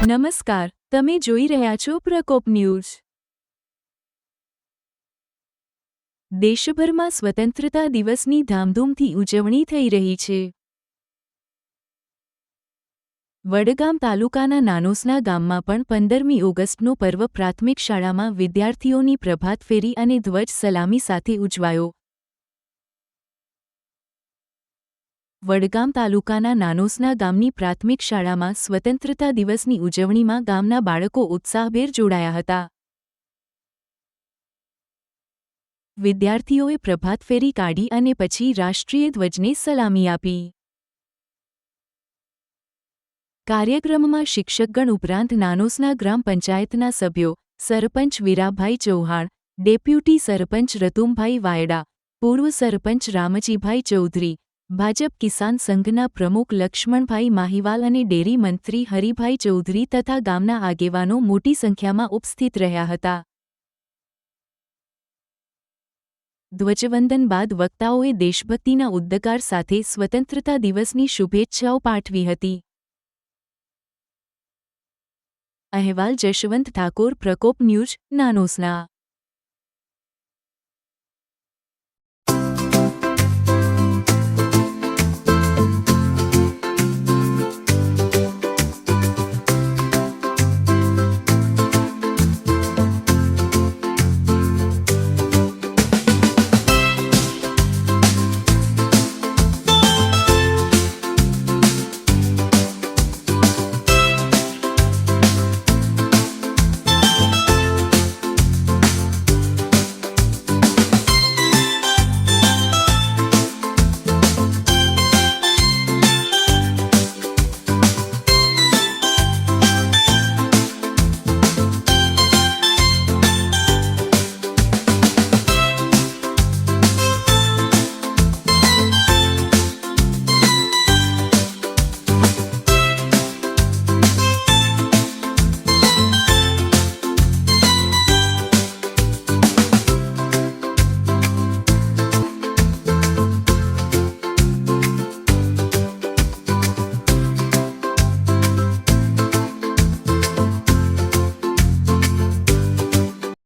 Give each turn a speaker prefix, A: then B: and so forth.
A: નમસ્કાર, તમે જોઈ રહ્યા છો પ્રકોપ ન્યૂઝ। દેશભરમાં સ્વતંત્રતા દિવસની ધામધૂમથી ઉજવણી થઈ રહી છે। વડગામ તાલુકાના નાનોસના ગામમાં પણ 15મી ઓગસ્ટનો પર્વ પ્રાથમિક શાળામાં વિદ્યાર્થીઓની પ્રભાત ફેરી અને ધ્વજ સલામી સાથે ઉજવાયો। વડગામ તાલુકાના નાનોસના ગામની પ્રાથમિક શાળામાં સ્વતંત્રતા દિવસની ઉજવણીમાં ગામના બાળકો ઉત્સાહભેર જોડાયા હતા। વિદ્યાર્થીઓએ પ્રભાત ફેરી કાઢી અને પછી રાષ્ટ્રીય ધ્વજને સલામી આપી। કાર્યક્રમમાં શિક્ષકગણ ઉપરાંત નાનોસના ગ્રામ પંચાયતના સભ્યો, સરપંચ વીરાભાઈ ચૌહાણ, ડેપ્યુટી સરપંચ રતુમભાઈ વાયડા, પૂર્વ સરપંચ રામજીભાઈ ચૌધરી, ભાજપ કિસાન સંઘના પ્રમુખ લક્ષ્મણભાઈ માહીવાલ અને ડેરી મંત્રી હરિભાઈ ચૌધરી તથા ગામના આગેવાનો મોટી સંખ્યામાં ઉપસ્થિત રહ્યા હતા। ધ્વજવંદન બાદ વક્તાઓએ દેશભક્તિના ઉદ્દગાર સાથે સ્વતંત્રતા દિવસની શુભેચ્છાઓ પાઠવી હતી। અહેવાલ જશવંત ઠાકોર, પ્રકોપ ન્યૂઝ, નાનોસના।